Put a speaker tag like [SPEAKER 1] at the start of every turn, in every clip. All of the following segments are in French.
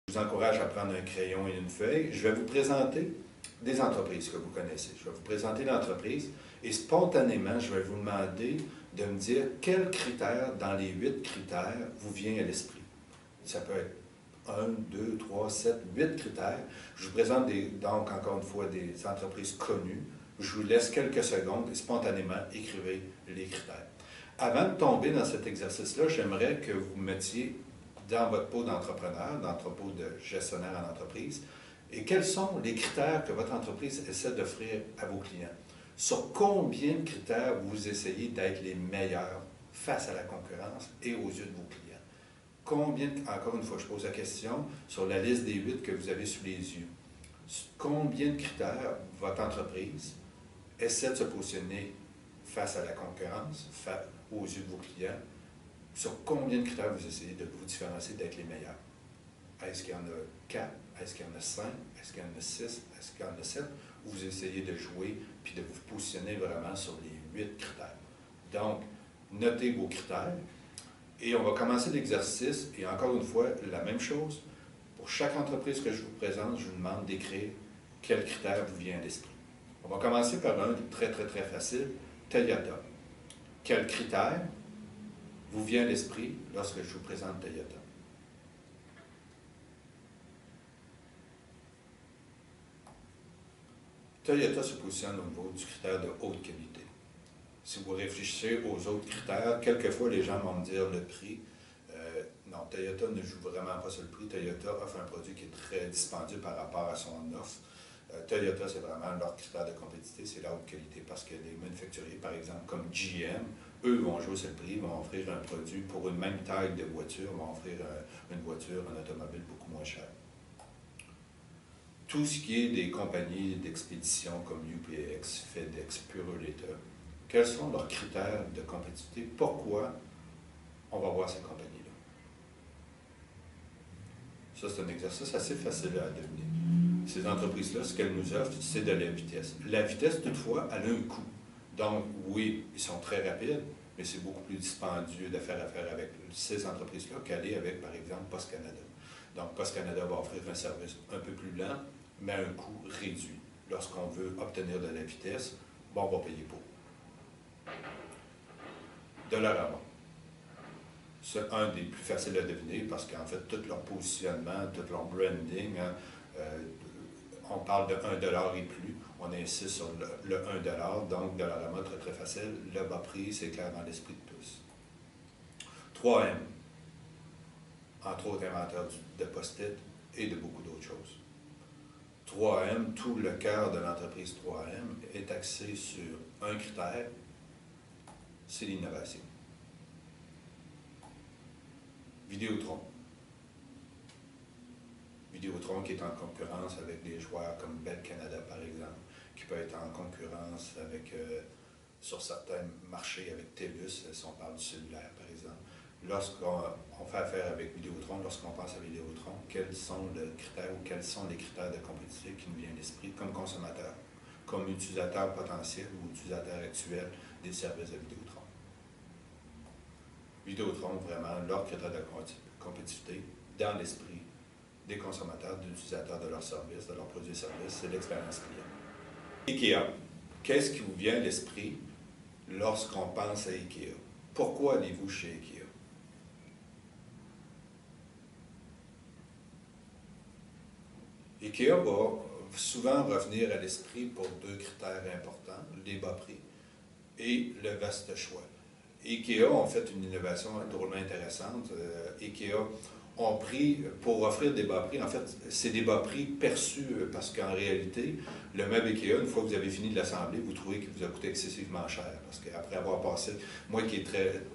[SPEAKER 1] Je vous encourage à prendre un crayon et une feuille. Je vais vous présenter des entreprises que vous connaissez. Je vais vous présenter l'entreprise et spontanément, je vais vous demander de me dire quels critères dans les 8 critères vous vient à l'esprit. Ça peut être 1, 2, 3, 7, 8 critères. Je vous présente donc encore une fois des entreprises connues. Je vous laisse quelques secondes et spontanément écrivez les critères. Avant de tomber dans cet exercice-là, j'aimerais que vous mettiez dans votre peau d'entrepreneur, dans votre peau de gestionnaire en entreprise, et quels sont les critères que votre entreprise essaie d'offrir à vos clients. Sur combien de critères vous essayez d'être les meilleurs face à la concurrence et aux yeux de vos clients. Combien, encore une fois, je pose la question, sur la liste des 8 que vous avez sous les yeux, combien de critères votre entreprise essaie de se positionner face à la concurrence, aux yeux de vos clients, sur combien de critères vous essayez de vous différencier d'être les meilleurs? Est-ce qu'il y en a 4? Est-ce qu'il y en a 5? Est-ce qu'il y en a 6? Est-ce qu'il y en a 7? Ou vous essayez de jouer puis de vous positionner vraiment sur les 8 critères. Donc, notez vos critères et on va commencer l'exercice. Et encore une fois, la même chose. Pour chaque entreprise que je vous présente, je vous demande d'écrire quel critère vous vient à l'esprit. On va commencer par un très facile, Toyota. Quel critère vous vient à l'esprit lorsque je vous présente Toyota? Toyota se positionne au niveau du critère de haute qualité. Si vous réfléchissez aux autres critères, quelquefois les gens vont me dire le prix. Non, Toyota ne joue vraiment pas sur le prix. Toyota offre un produit qui est très dispendieux par rapport à son offre. Toyota, c'est vraiment leur critère de compétitivité, c'est la haute qualité. Parce que les manufacturiers, par exemple, comme GM, eux vont jouer sur le prix, vont offrir un produit pour une même taille de voiture, vont offrir une voiture, un automobile beaucoup moins cher. Tout ce qui est des compagnies d'expédition comme UPS, FedEx, Purolator, quels sont leurs critères de compétitivité? Pourquoi on va voir ces compagnies-là? Ça, c'est un exercice assez facile à deviner. Ces entreprises-là, ce qu'elles nous offrent, c'est de la vitesse. La vitesse, toutefois, elle a un coût. Donc, oui, ils sont très rapides, mais c'est beaucoup plus dispendieux de faire affaire avec ces entreprises-là qu'aller avec, par exemple, Post Canada. Donc, Post Canada va offrir un service un peu plus lent, mais à un coût réduit. Lorsqu'on veut obtenir de la vitesse, bon, on va payer pour. Dollarama. C'est un des plus faciles à deviner parce qu'en fait, tout leur positionnement, tout leur branding, on parle de 1$ et plus. On insiste sur le 1$, donc Dollarama, très facile. Le bas prix, c'est clair dans l'esprit de tous. 3M, entre autres inventeurs de post-it et de beaucoup d'autres choses. 3M, tout le cœur de l'entreprise 3M est axé sur un critère, c'est l'innovation. Vidéotron. Vidéotron qui est en concurrence avec des joueurs comme Bell Canada, par exemple, qui peut être en concurrence avec, sur certains marchés avec TELUS, si on parle du cellulaire, par exemple. Lorsqu'on fait affaire avec Vidéotron, lorsqu'on pense à Vidéotron, quels sont les critères ou quels sont les critères de compétitivité qui nous viennent à l'esprit comme consommateur, comme utilisateur potentiel ou utilisateur actuel des services de Vidéotron? Vidéotron, vraiment, leur critère de compétitivité dans l'esprit des consommateurs, des utilisateurs de leurs services, de leurs produits et services, c'est l'expérience client. IKEA. Qu'est-ce qui vous vient à l'esprit lorsqu'on pense à IKEA? Pourquoi allez-vous chez IKEA? IKEA va souvent revenir à l'esprit pour 2 critères importants, les bas prix et le vaste choix. IKEA ont fait une innovation drôlement intéressante. IKEA ont pris, pour offrir des bas prix, en fait, c'est des bas prix perçus parce qu'en réalité, le meuble IKEA, une fois que vous avez fini de l'assembler, vous trouvez qu'il vous a coûté excessivement cher. Parce qu'après avoir passé, moi qui est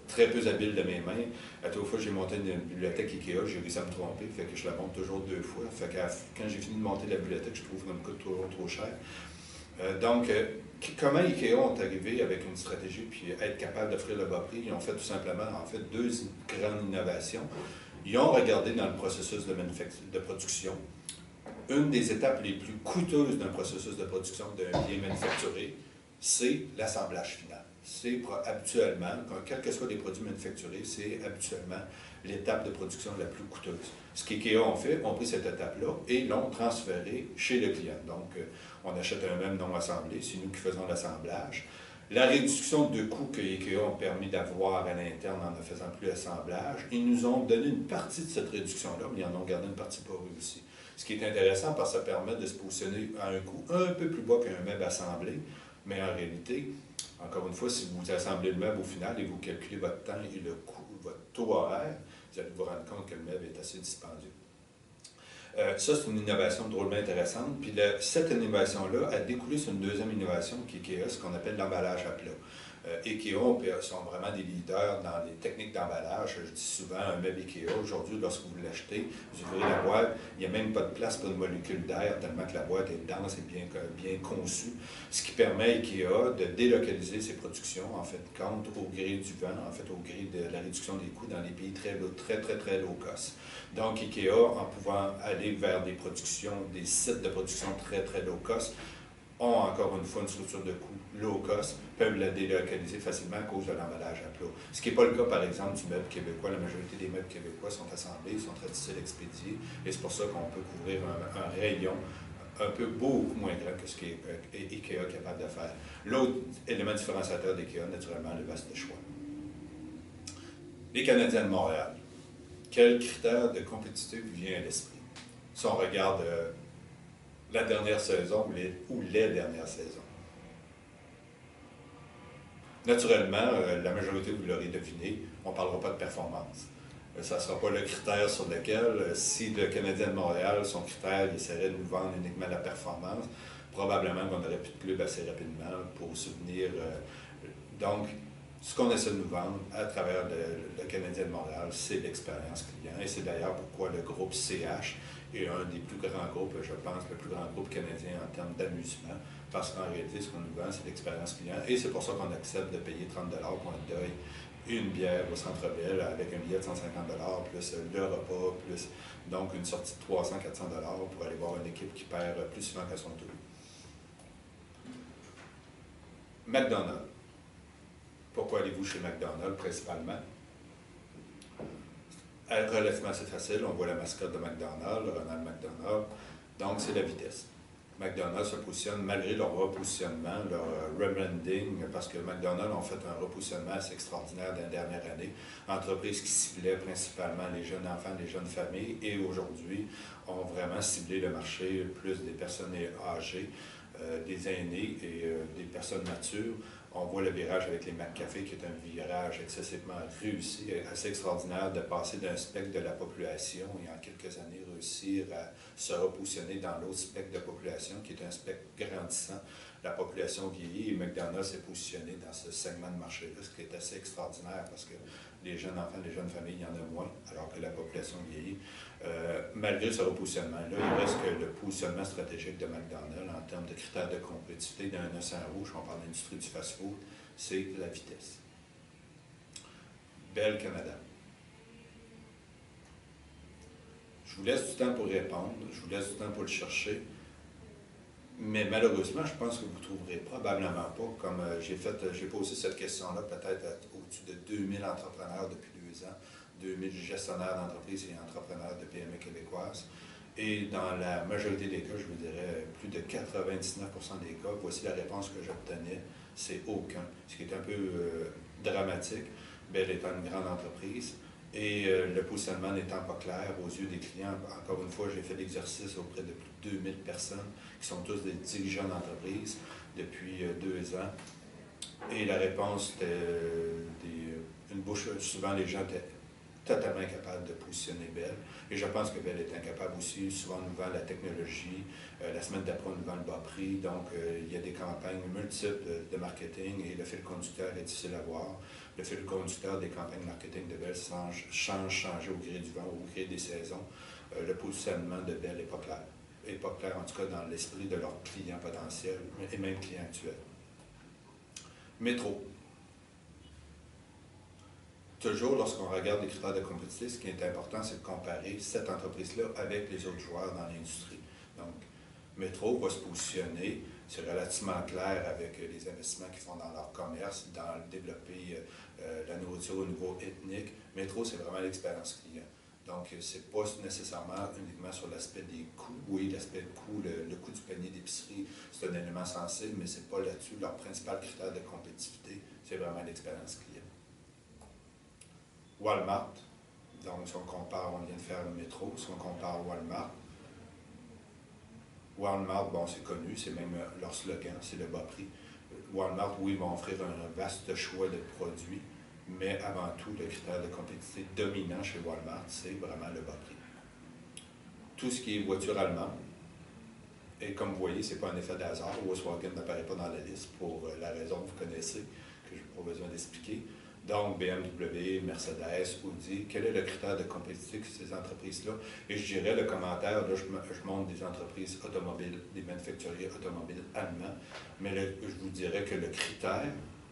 [SPEAKER 1] très peu habile de mes mains, à toute fois que j'ai monté une bibliothèque IKEA, j'ai réussi à me tromper, fait que je la monte toujours 2 fois. Fait que quand j'ai fini de monter la bibliothèque, je trouve qu'elle me coûte toujours trop cher. Donc, comment IKEA ont arrivé avec une stratégie puis être capable d'offrir le bas prix? Ils ont fait tout simplement, en fait, 2 grandes innovations. Ils ont regardé dans le processus de production. Une des étapes les plus coûteuses d'un processus de production d'un bien manufacturé, c'est l'assemblage final. c'est habituellement, quels que soient les produits manufacturés, c'est habituellement l'étape de production la plus coûteuse. Ce qu'IKEA ont fait, ont pris cette étape-là et l'ont transférée chez le client. Donc, on achète un même non assemblé, c'est nous qui faisons l'assemblage. La réduction de coûts que IKEA ont permis d'avoir à l'interne en ne faisant plus l'assemblage, ils nous ont donné une partie de cette réduction-là, mais ils en ont gardé une partie pour eux aussi. Ce qui est intéressant parce que ça permet de se positionner à un coût un peu plus bas qu'un meuble assemblé, mais en réalité, encore une fois, si vous assemblez le meuble au final et vous calculez votre temps et le coût, votre taux horaire, vous allez vous rendre compte que le meuble est assez dispendieux. Ça, c'est une innovation drôlement intéressante. Puis cette innovation-là a découlé sur une deuxième innovation qui est IKEA, ce qu'on appelle l'emballage à plat. IKEA sont vraiment des leaders dans les techniques d'emballage. Je dis souvent, un meuble IKEA, aujourd'hui, lorsque vous l'achetez, vous ouvrez la boîte, il n'y a même pas de place pour une molécule d'air, tellement que la boîte est dense et bien conçue. Ce qui permet à IKEA de délocaliser ses productions, en fait, compte au gré du vent, en fait, au gré de la réduction des coûts dans les pays très low cost. Donc, IKEA, en pouvant aller vers des productions, des sites de production très low cost, ont encore une fois une structure de coût low cost, peuvent la délocaliser facilement à cause de l'emballage à plat. Ce qui n'est pas le cas, par exemple, du meuble québécois. La majorité des meubles québécois sont assemblés, sont très difficiles à expédier, et c'est pour ça qu'on peut couvrir un rayon un peu beaucoup moins grand que ce qu'IKEA est capable de faire. L'autre élément différenciateur d'IKEA, naturellement, le vaste choix. Les Canadiens de Montréal. Quel critère de compétitivité vous vient à l'esprit? Si on regarde la dernière saison ou les dernières saisons. Naturellement, la majorité, vous l'aurez deviné, on ne parlera pas de performance. Ça ne sera pas le critère sur lequel, si le Canadien de Montréal, son critère, il essaierait de nous vendre uniquement la performance, probablement qu'on n'aurait plus de club assez rapidement pour soutenir. Donc, ce qu'on essaie de nous vendre à travers le Canadien de Montréal, c'est l'expérience client. Et c'est d'ailleurs pourquoi le groupe CH est un des plus grands groupes, je pense, le plus grand groupe canadien en termes d'amusement. Parce qu'en réalité, ce qu'on nous vend, c'est l'expérience client. Et c'est pour ça qu'on accepte de payer 30 pour un deuil, une bière au centre-ville avec un billet de 150 plus le repas, plus donc une sortie de 300-400 pour aller voir une équipe qui perd plus souvent qu'à son tour. McDonald's. Pourquoi allez-vous chez McDonald's principalement? Relativement assez facile, on voit la mascotte de McDonald's, Ronald McDonald, donc c'est la vitesse. McDonald's se positionne, malgré leur repositionnement, leur rebranding, parce que McDonald's ont fait un repositionnement assez extraordinaire dans la dernière année. Entreprise qui ciblait principalement les jeunes enfants, les jeunes familles, et aujourd'hui ont vraiment ciblé le marché plus des personnes âgées, des aînés et des personnes matures. On voit le virage avec les McCafé, qui est un virage excessivement réussi, assez extraordinaire de passer d'un spectre de la population et en quelques années réussir à se repositionner dans l'autre spectre de population, qui est un spectre grandissant. La population vieillit et McDonald's s'est positionné dans ce segment de marché-là, ce qui est assez extraordinaire parce que les jeunes enfants, les jeunes familles, il y en a moins, alors que la population vieillit. Malgré ce repositionnement-là, il reste que le positionnement stratégique de McDonald's en termes de critères de compétitivité dans un océan rouge, on parle d'industrie du fast-food, c'est la vitesse. Bell Canada. Je vous laisse du temps pour répondre, je vous laisse du temps pour le chercher, mais malheureusement, je pense que vous ne trouverez probablement pas, comme j'ai posé cette question-là peut-être au-dessus de 2000 entrepreneurs depuis 2 ans, 2000 gestionnaires d'entreprises et entrepreneurs de PME québécoises. Et dans la majorité des cas, je vous dirais plus de 99% des cas, voici la réponse que j'obtenais, c'est aucun. Ce qui est un peu dramatique, Bell étant une grande entreprise. Et le positionnement n'étant pas clair aux yeux des clients, encore une fois, j'ai fait l'exercice auprès de plus de 2000 personnes qui sont tous des dirigeants d'entreprise depuis 2 ans. Et la réponse était une bouche, souvent les gens étaient totalement incapables de positionner Bell. Et je pense que Bell est incapable aussi. Souvent, on nous vend la technologie. La semaine d'après, on nous vend le bas prix. Donc, il y a des campagnes multiples de marketing et le fil conducteur est difficile à voir. Le fil conducteur des campagnes marketing de Bell change au gré du vent, au gré des saisons. Le positionnement de Bell n'est pas clair. N'est pas clair, en tout cas, dans l'esprit de leurs clients potentiels et même clients actuels. Métro. Toujours, lorsqu'on regarde les critères de compétitivité, ce qui est important, c'est de comparer cette entreprise-là avec les autres joueurs dans l'industrie. Donc, Métro va se positionner c'est relativement clair avec les investissements qu'ils font dans leur commerce, dans le développer la nourriture au niveau ethnique. Métro, c'est vraiment l'expérience client. Donc, ce n'est pas nécessairement uniquement sur l'aspect des coûts. Oui, l'aspect du coût, le coût du panier d'épicerie, c'est un élément sensible, mais ce n'est pas là-dessus leur principal critère de compétitivité. C'est vraiment l'expérience client. Walmart, donc si on compare, on vient de faire le métro, si on compare Walmart, bon, c'est connu, c'est même leur slogan, c'est le bas prix. Walmart, oui, vont offrir un vaste choix de produits, mais avant tout, le critère de compétitivité dominant chez Walmart, c'est vraiment le bas prix. Tout ce qui est voiture allemande, et comme vous voyez, ce n'est pas un effet de hasard, Volkswagen n'apparaît pas dans la liste pour la raison que vous connaissez, que je n'ai pas besoin d'expliquer. Donc, BMW, Mercedes, Audi, quel est le critère de compétitivité que ces entreprises-là? Et je dirais, le commentaire, là, je montre des entreprises automobiles, des manufacturiers automobiles allemands, mais je vous dirais que le critère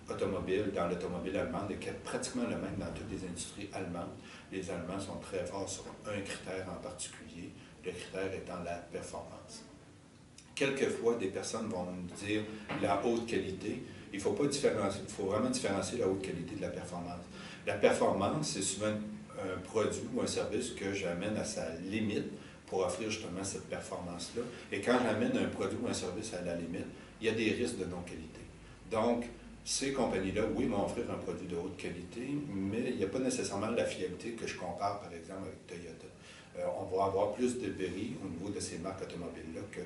[SPEAKER 1] automobile dans l'automobile allemande est pratiquement le même dans toutes les industries allemandes. Les Allemands sont très forts sur un critère en particulier, le critère étant la performance. Quelquefois, des personnes vont nous dire la haute qualité. Il faut vraiment différencier la haute qualité de la performance. La performance, c'est souvent un produit ou un service que j'amène à sa limite pour offrir justement cette performance-là. Et quand j'amène un produit ou un service à la limite, il y a des risques de non-qualité. Donc, ces compagnies-là, oui, vont offrir un produit de haute qualité, mais il n'y a pas nécessairement la fiabilité que je compare, par exemple, avec Toyota. On va avoir plus de bris au niveau de ces marques automobiles-là que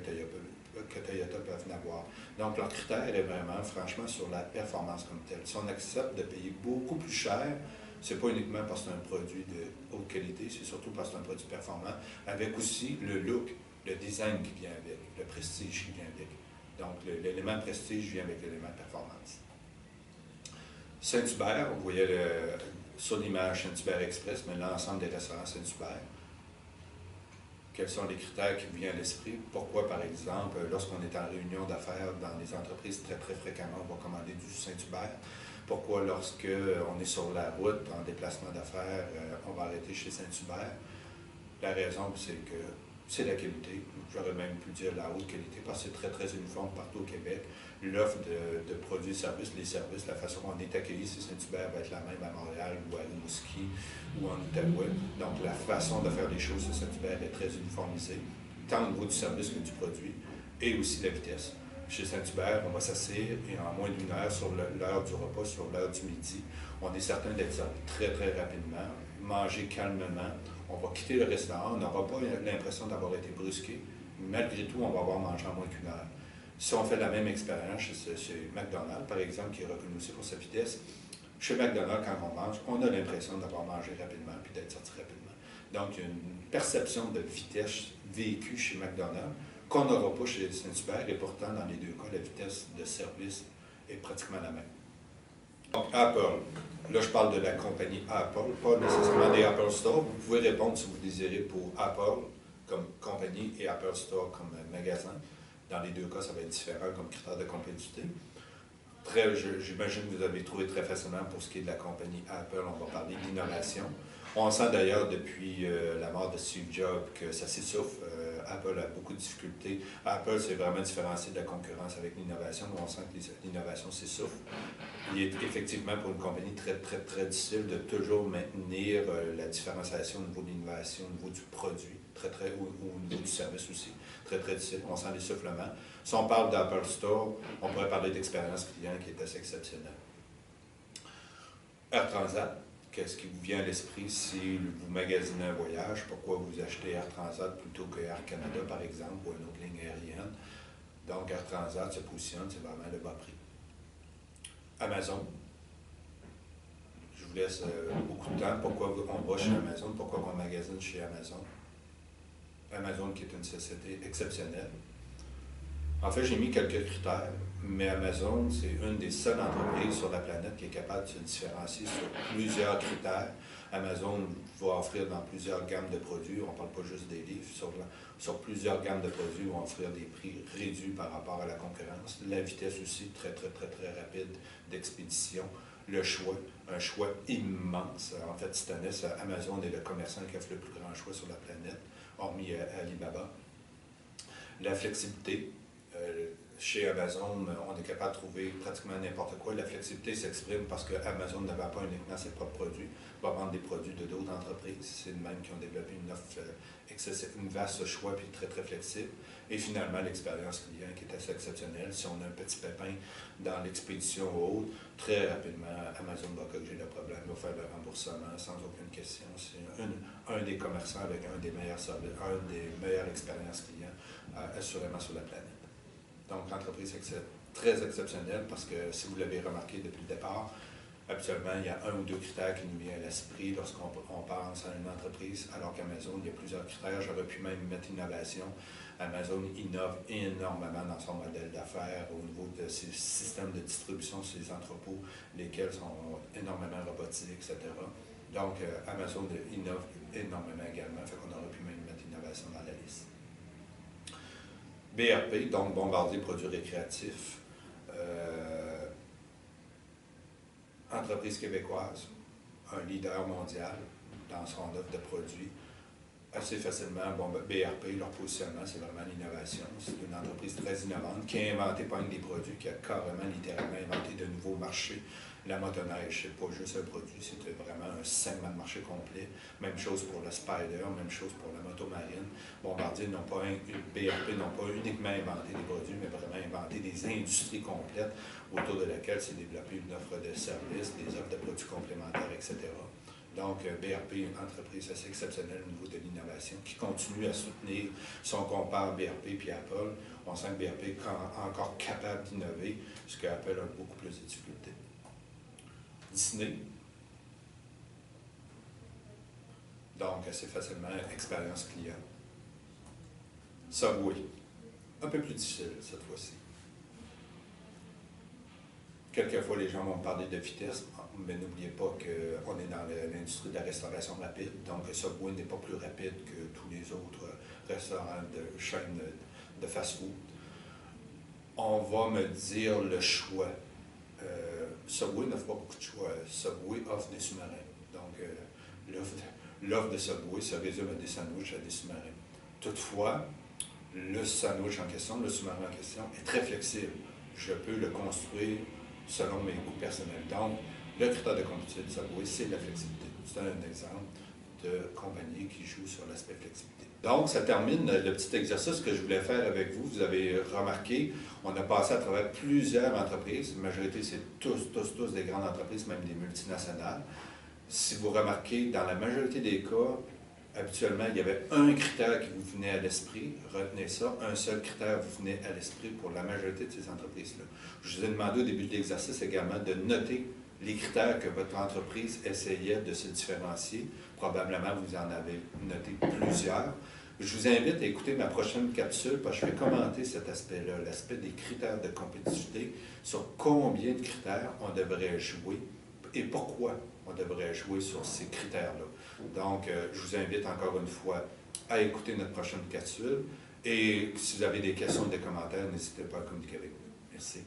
[SPEAKER 1] Toyota peuvent avoir. Donc, leur critère est vraiment, franchement, sur la performance comme telle. Si on accepte de payer beaucoup plus cher, ce n'est pas uniquement parce que c'est un produit de haute qualité, c'est surtout parce que c'est un produit performant, avec aussi le look, le design qui vient avec, le prestige qui vient avec. Donc, l'élément prestige vient avec l'élément performance. Saint-Hubert, vous voyez sur l'image Saint-Hubert Express, mais l'ensemble des restaurants Saint-Hubert. Quels sont les critères qui vous viennent à l'esprit? Pourquoi, par exemple, lorsqu'on est en réunion d'affaires dans les entreprises, très fréquemment, on va commander du Saint-Hubert? Pourquoi, lorsqu'on est sur la route, en déplacement d'affaires, on va arrêter chez Saint-Hubert? La raison, c'est que c'est la qualité. J'aurais même pu dire la haute qualité, parce que c'est très uniforme partout au Québec. L'offre de produits et services, les services, la façon dont on est accueilli chez Saint-Hubert va être la même à Montréal ou à Rimouski ou en Outaouais. Donc, la façon de faire les choses chez Saint-Hubert est très uniformisée, tant au niveau du service que du produit, et aussi la vitesse. Chez Saint-Hubert, on va s'asseoir et en moins d'une heure sur l'heure du repas, sur l'heure du midi, on est certain d'être servi très rapidement, manger calmement. On va quitter le restaurant, on n'aura pas l'impression d'avoir été brusqué. Malgré tout, on va avoir mangé en moins qu'une heure. Si on fait la même expérience chez McDonald's, par exemple, qui est reconnu aussi pour sa vitesse, chez McDonald's, quand on mange, on a l'impression d'avoir mangé rapidement puis d'être sorti rapidement. Donc, il y a une perception de vitesse vécue chez McDonald's qu'on n'aura pas chez Saint-Hubert, et pourtant, dans les deux cas, la vitesse de service est pratiquement la même. Donc, Apple. Là, je parle de la compagnie Apple, pas nécessairement des Apple Store. Vous pouvez répondre si vous désirez pour Apple comme compagnie et Apple Store comme magasin. Dans les deux cas, ça va être différent comme critère de compétitivité. J'imagine que vous avez trouvé très facilement pour ce qui est de la compagnie Apple, on va parler d'innovation. On sent d'ailleurs depuis la mort de Steve Jobs que ça s'essouffle. Apple a beaucoup de difficultés. Apple s'est vraiment différencié de la concurrence avec l'innovation, mais on sent que l'innovation s'essouffle. Il est effectivement pour une compagnie très difficile de toujours maintenir la différenciation au niveau de l'innovation, au niveau du produit, au niveau du service aussi. Très difficile. On sent l'essoufflement. Si on parle d'Apple Store, on pourrait parler d'expérience client qui est assez exceptionnelle. Air Transat. Qu'est-ce qui vous vient à l'esprit si vous magasinez un voyage? Pourquoi vous achetez Air Transat plutôt que Air Canada, par exemple, ou une autre ligne aérienne? Donc, Air Transat se positionne, c'est vraiment le bas prix. Amazon. Je vous laisse beaucoup de temps. Pourquoi on va chez Amazon? Pourquoi on magasine chez Amazon? Amazon qui est une société exceptionnelle. En fait, j'ai mis quelques critères, mais Amazon, c'est une des seules entreprises sur la planète qui est capable de se différencier sur plusieurs critères. Amazon va offrir dans plusieurs gammes de produits, on ne parle pas juste des livres, sur plusieurs gammes de produits, on va offrir des prix réduits par rapport à la concurrence. La vitesse aussi, très rapide d'expédition. Le choix, un choix immense. En fait, cette année, Amazon est le commerçant qui offre le plus grand choix sur la planète, hormis Alibaba. La flexibilité. chez Amazon, on est capable de trouver pratiquement n'importe quoi. La flexibilité s'exprime parce que Amazon ne vend pas uniquement ses propres produits, va vendre des produits de d'autres entreprises. C'est de même qui ont développé une offre une vaste choix puis très très flexible. Et finalement, l'expérience client qui est assez exceptionnelle. Si on a un petit pépin dans l'expédition ou autre, très rapidement, Amazon va corriger le problème, va faire le remboursement sans aucune question. C'est un des commerçants avec un des meilleurs services, un des meilleures expériences clients assurément sur la planète. Donc, l'entreprise est très exceptionnelle parce que, si vous l'avez remarqué depuis le départ, habituellement, il y a un ou deux critères qui nous viennent à l'esprit lorsqu'on pense à une entreprise, alors qu'Amazon, il y a plusieurs critères. J'aurais pu même mettre innovation. Amazon innove énormément dans son modèle d'affaires au niveau de ses systèmes de distribution sur les entrepôts, lesquels sont énormément robotisés, etc. Donc, Amazon innove énormément également, fait qu'on aurait pu même mettre innovation dans la liste. BRP, donc Bombardier Produits Récréatifs, entreprise québécoise, un leader mondial dans son offre de produits. Assez facilement, BRP, leur positionnement, c'est vraiment l'innovation. C'est une entreprise très innovante qui a inventé pas des produits, qui a carrément, littéralement inventé de nouveaux marchés. La motoneige, c'est pas juste un produit, c'était vraiment un segment de marché complet. Même chose pour le Spider, même chose pour la moto marine. BRP n'ont pas uniquement inventé des produits, mais vraiment inventé des industries complètes autour de laquelle s'est développée une offre de services, des offres de produits complémentaires, etc. Donc, BRP, une entreprise assez exceptionnelle au niveau de l'innovation, qui continue à soutenir, si on compare BRP et Apple, on sent que BRP est encore capable d'innover, ce qu'Apple a beaucoup plus de difficultés. Disney, donc assez facilement expérience client. Subway, un peu plus difficile cette fois-ci. Quelquefois, les gens vont me parler de vitesse, mais n'oubliez pas qu'on est dans l'industrie de la restauration rapide, donc Subway n'est pas plus rapide que tous les autres restaurants de chaîne de fast-food. On va me dire le choix. Subway n'offre pas beaucoup de choix. Subway offre des sous-marins. Donc, l'offre de Subway se résume à des sandwichs à des sous-marins. Toutefois, le sandwich en question, le sous-marin en question, est très flexible. Je peux le construire selon mes goûts personnels. Donc, le critère de compétitivité de Subway, c'est la flexibilité. C'est un exemple de compagnie qui joue sur l'aspect flexibilité. Donc, ça termine le petit exercice que je voulais faire avec vous. Vous avez remarqué, on a passé à travers plusieurs entreprises. La majorité, c'est tous des grandes entreprises, même des multinationales. Si vous remarquez, dans la majorité des cas, habituellement, il y avait un critère qui vous venait à l'esprit. Retenez ça, un seul critère vous venait à l'esprit pour la majorité de ces entreprises-là. Je vous ai demandé au début de l'exercice également de noter les critères que votre entreprise essayait de se différencier. Probablement, vous en avez noté plusieurs. Je vous invite à écouter ma prochaine capsule parce que je vais commenter cet aspect-là, l'aspect des critères de compétitivité, sur combien de critères on devrait jouer et pourquoi on devrait jouer sur ces critères-là. Donc, je vous invite encore une fois à écouter notre prochaine capsule et si vous avez des questions ou des commentaires, n'hésitez pas à communiquer avec nous. Merci.